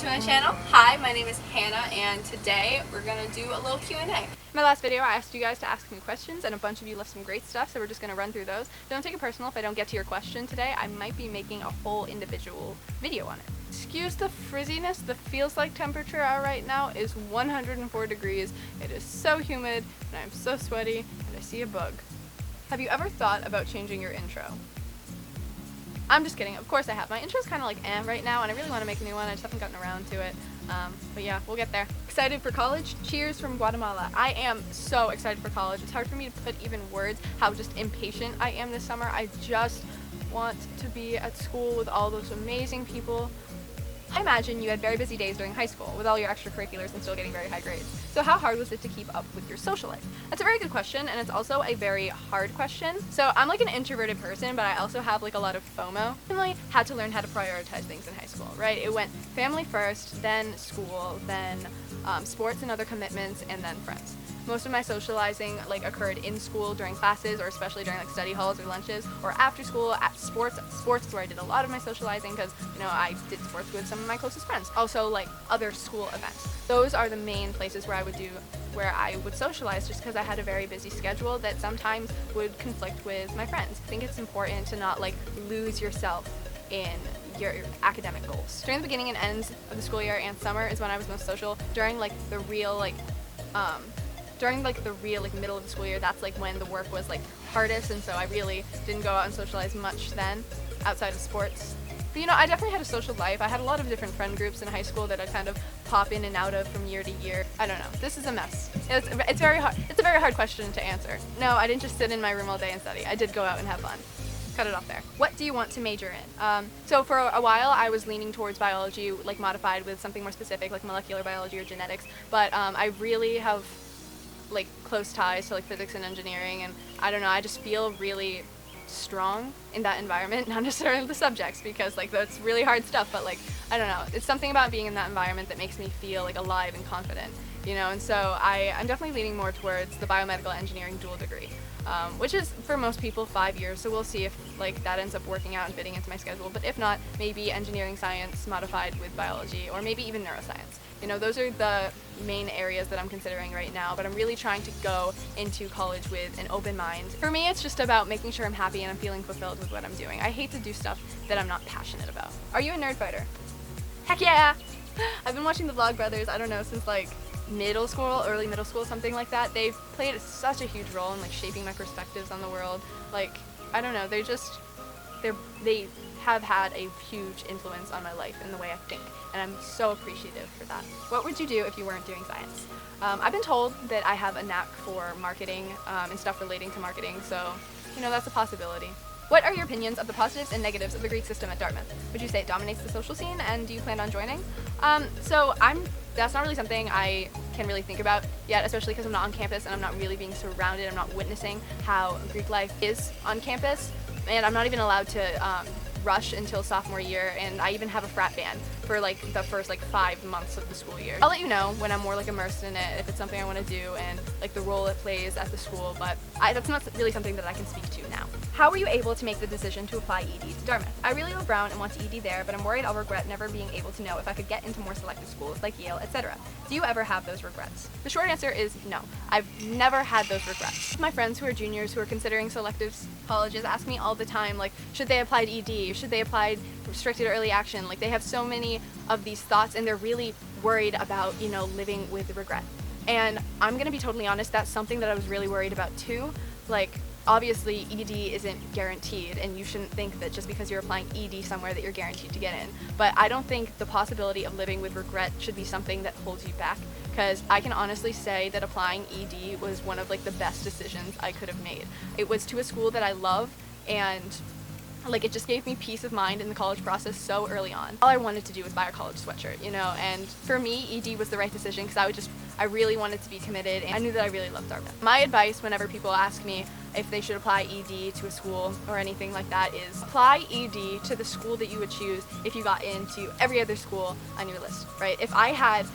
my channel. Hi, my name is Hannah, and today we're going to do a little Q&A. In my last video, I asked you guys to ask me questions, and a bunch of you left some great stuff, so we're just going to run through those. Don't take it personal if I don't get to your question today. I might be making a whole individual video on it. Excuse the frizziness. The feels like temperature out right now is 104 degrees. It is so humid, and I'm so sweaty, and I see a bug. Have you ever thought about changing your intro? I'm just kidding. Of course I have. My intro's kind of like right now, and I really want to make a new one. I just haven't gotten around to it. But yeah, we'll get there. Excited for college? Cheers from Guatemala. I am so excited for college. It's hard for me to put even words how just impatient I am this summer. I just want to be at school with all those amazing people. I imagine you had very busy days during high school with all your extracurriculars and still getting very high grades. So how hard was it to keep up with your social life? That's a very good question, and it's also a very hard question. So I'm like an introverted person, but I also have like a lot of FOMO. I had to learn how to prioritize things in high school, right? It went family first, then school, then sports and other commitments, and then friends. Most of my socializing occurred in school during classes, or especially during study halls or lunches, or after school at sports. Sports is where I did a lot of my socializing because I did sports with some of my closest friends. Also other school events. Those are the main places where I would socialize, just because I had a very busy schedule that sometimes would conflict with my friends. I think it's important to not lose yourself in your academic goals. During the beginning and ends of the school year and summer is when I was most social. During the real middle of the school year, that's when the work was hardest, and so I really didn't go out and socialize much then outside of sports. But I definitely had a social life. I had a lot of different friend groups in high school that I'd kind of pop in and out of from year to year. I don't know. This is a mess. It's very hard. It's a very hard question to answer. No, I didn't just sit in my room all day and study. I did go out and have fun. Cut it off there. What do you want to major in? So for a while I was leaning towards biology, modified with something more specific like molecular biology or genetics, but I really have close ties to physics and engineering, and I don't know, I just feel really strong in that environment, not necessarily the subjects, because that's really hard stuff, but I don't know, it's something about being in that environment that makes me feel alive and confident, and so I'm definitely leaning more towards the biomedical engineering dual degree, which is for most people 5 years, so we'll see if that ends up working out and fitting into my schedule, but if not, maybe engineering science modified with biology, or maybe even neuroscience. Those are the main areas that I'm considering right now, but I'm really trying to go into college with an open mind. For me, it's just about making sure I'm happy and I'm feeling fulfilled with what I'm doing. I hate to do stuff that I'm not passionate about. Are you a Nerdfighter? Heck yeah! I've been watching the Vlogbrothers, I don't know, since middle school, early middle school, something like that. They've played such a huge role in shaping my perspectives on the world. I don't know, they have had a huge influence on my life and the way I think, and I'm so appreciative for that. What would you do if you weren't doing science? I've been told that I have a knack for marketing and stuff relating to marketing, so that's a possibility. What are your opinions of the positives and negatives of the Greek system at Dartmouth? Would you say it dominates the social scene, and do you plan on joining? That's not really something I can really think about yet, especially because I'm not on campus and I'm not really being surrounded, I'm not witnessing how Greek life is on campus, and I'm not even allowed to rush until sophomore year, and I even have a frat band for the first 5 months of the school year. I'll let you know when I'm more immersed in it, if it's something I want to do, and the role it plays at the school, but that's not really something that I can speak to now. How were you able to make the decision to apply ED to Dartmouth? I really love Brown and want to ED there, but I'm worried I'll regret never being able to know if I could get into more selective schools like Yale, etc. Do you ever have those regrets? The short answer is no. I've never had those regrets. My friends who are juniors who are considering selective colleges ask me all the time, should they apply to ED? Should they apply restricted early action? They have so many of these thoughts, and they're really worried about, living with regret. And I'm gonna be totally honest, that's something that I was really worried about too. Obviously ED isn't guaranteed, and you shouldn't think that just because you're applying ED somewhere that you're guaranteed to get in. But I don't think the possibility of living with regret should be something that holds you back, because I can honestly say that applying ED was one of the best decisions I could have made. It was to a school that I love, and it just gave me peace of mind in the college process so early on. All I wanted to do was buy a college sweatshirt, and for me, ED was the right decision because I really wanted to be committed, and I knew that I really loved Dartmouth. My advice whenever people ask me if they should apply ED to a school or anything like that is apply ED to the school that you would choose if you got into every other school on your list, right? If I had,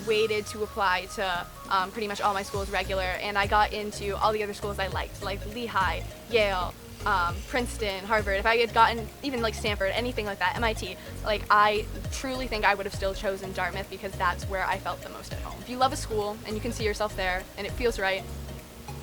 waited to apply to pretty much all my schools regular, and I got into all the other schools I liked, like Lehigh, Yale, Princeton, Harvard, if I had gotten even like Stanford, anything like that, MIT, like I truly think I would have still chosen Dartmouth because that's where I felt the most at home. If you love a school and you can see yourself there and it feels right,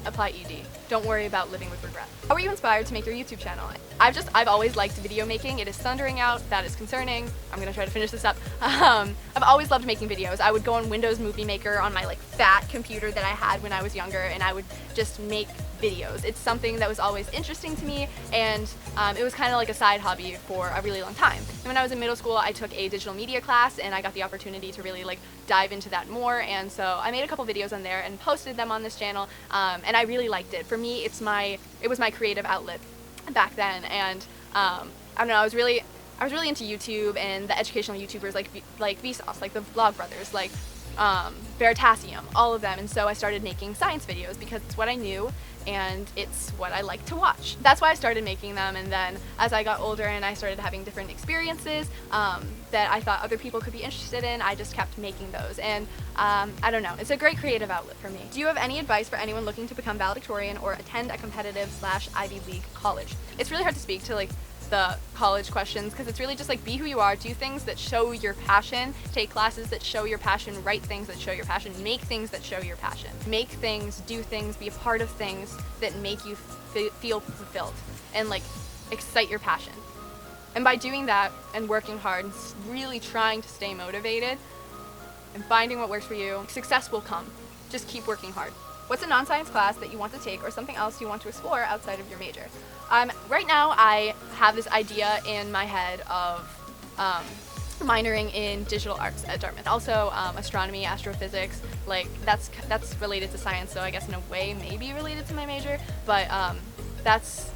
apply ED. Don't worry about living with regret. How were you inspired to make your YouTube channel? I've always liked video making. It is thundering out. That is concerning. I'm gonna try to finish this up. I've always loved making videos. I would go on Windows Movie Maker on my like fat computer that I had when I was younger, and I would just make videos. It's something that was always interesting to me, and it was kind of like a side hobby for a really long time. And when I was in middle school, I took a digital media class, and I got the opportunity to really like dive into that more, and so I made a couple videos on there and posted them on this channel, and I really liked it. For me, it was my creative outlet back then, and I don't know, I was really into YouTube and the educational YouTubers like Vsauce, like the Vlog Brothers, like Veritasium, all of them, and so I started making science videos because it's what I knew and it's what I like to watch. That's why I started making them, and then as I got older and I started having different experiences that I thought other people could be interested in, I just kept making those, and I don't know, it's a great creative outlet for me. Do you have any advice for anyone looking to become valedictorian or attend a competitive / Ivy League college? It's really hard to speak to like the college questions because it's really just like be who you are, do things that show your passion, take classes that show your passion, write things that show your passion, make things that show your passion, make things, do things, be a part of things that make you feel fulfilled and like excite your passion. And by doing that and working hard and really trying to stay motivated and finding what works for you, success will come. Just keep working hard. What's a non-science class that you want to take or something else you want to explore outside of your major? Right now I have this idea in my head of minoring in digital arts at Dartmouth. Also astronomy, astrophysics, like that's related to science, so I guess in a way maybe related to my major, but that's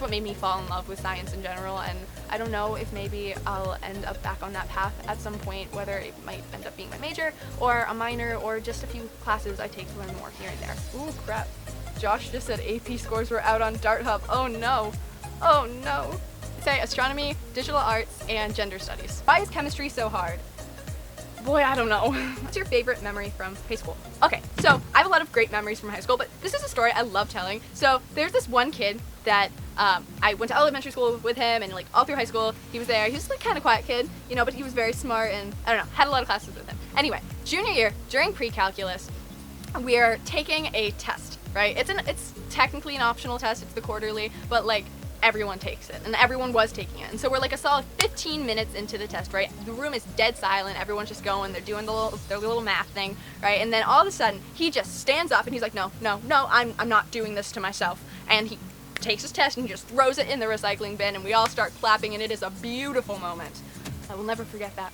what made me fall in love with science in general, and I don't know if maybe I'll end up back on that path at some point, whether it might end up being my major or a minor or just a few classes I take to learn more here and there. Ooh, crap. Josh just said AP scores were out on Dart Hub. Oh no. Oh no. Say astronomy, digital arts, and gender studies. Why is chemistry so hard? Boy, I don't know. What's your favorite memory from high school? Okay, so I have a lot of great memories from high school, but this is a story I love telling. So there's this one kid that I went to elementary school with him, and like all through high school he was there. He was like kind of quiet kid, you know, but he was very smart, and I don't know, had a lot of classes with him. Anyway, junior year during pre-calculus, we're taking a test, right? It's technically an optional test. It's the quarterly, but like everyone takes it, and everyone was taking it, and so we're like a solid 15 minutes into the test, right? The room is dead silent, everyone's just going, they're doing their little math thing, right? And then all of a sudden he just stands up and he's like, no, I'm not doing this to myself, and he takes his test and he just throws it in the recycling bin, and we all start clapping, and it is a beautiful moment. I will never forget that.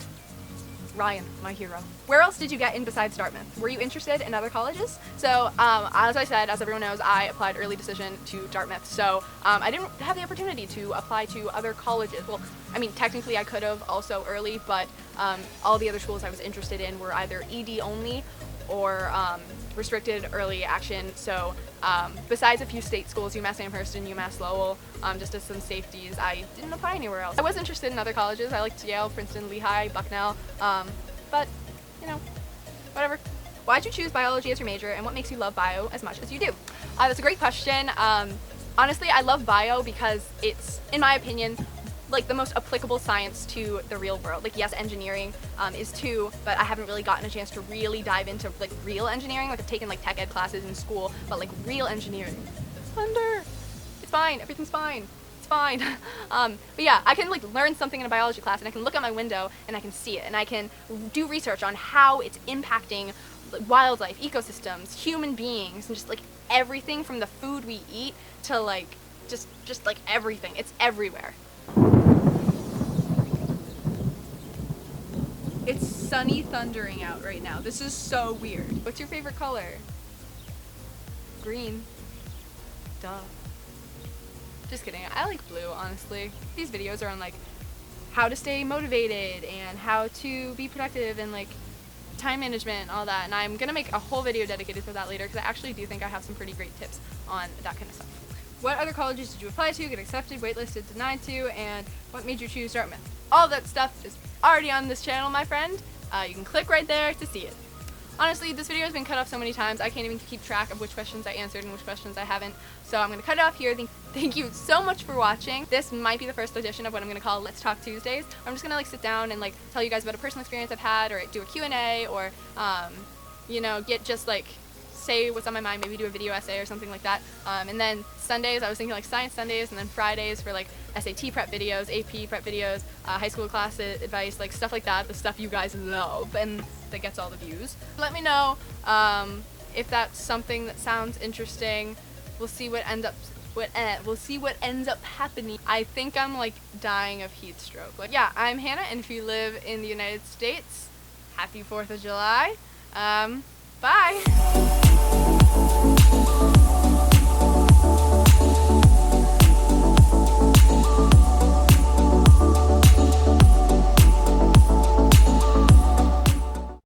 Ryan, my hero. Where else did you get in besides Dartmouth? Were you interested in other colleges? So, as I said, as everyone knows, I applied early decision to Dartmouth, so I didn't have the opportunity to apply to other colleges. Well, I mean, technically I could have also early, but all the other schools I was interested in were either ED only or restricted early action, so besides a few state schools, UMass Amherst and UMass Lowell, just as some safeties, I didn't apply anywhere else. I was interested in other colleges. I liked Yale, Princeton, Lehigh, Bucknell, but, you know, whatever. Why'd you choose biology as your major, and what makes you love bio as much as you do? That's a great question. Honestly, I love bio because it's, in my opinion, like the most applicable science to the real world. Like, yes, engineering is too, but I haven't really gotten a chance to really dive into like real engineering. Like, I've taken like tech ed classes in school, but like real engineering, thunder. It's fine, everything's fine. It's fine. But yeah, I can like learn something in a biology class, and I can look out my window and I can see it, and I can do research on how it's impacting wildlife, ecosystems, human beings, and just like everything from the food we eat to like just like everything. It's everywhere. It's sunny thundering out right now. This is so weird. What's your favorite color? Green. Duh. Just kidding. I like blue, honestly. These videos are on like how to stay motivated and how to be productive and like time management and all that, and I'm gonna make a whole video dedicated to that later because I actually do think I have some pretty great tips on that kind of stuff. What other colleges did you apply to, get accepted, waitlisted, denied to, and what made you choose Dartmouth? All that stuff is already on this channel, my friend. You can click right there to see it. Honestly, this video has been cut off so many times, I can't even keep track of which questions I answered and which questions I haven't. So I'm going to cut it off here. Thank you so much for watching. This might be the first edition of what I'm going to call Let's Talk Tuesdays. I'm just going to like sit down and like tell you guys about a personal experience I've had, or do a Q&A, or you know, get just like say what's on my mind, maybe do a video essay or something like that. And then Sundays, I was thinking like Science Sundays, and then Fridays for like SAT prep videos, AP prep videos, high school class advice, like stuff like that, the stuff you guys love and that gets all the views. Let me know if that's something that sounds interesting. We'll see what ends up happening. I think I'm like dying of heat stroke. Like, yeah, I'm Hannah, and if you live in the United States, happy 4th of July. Bye.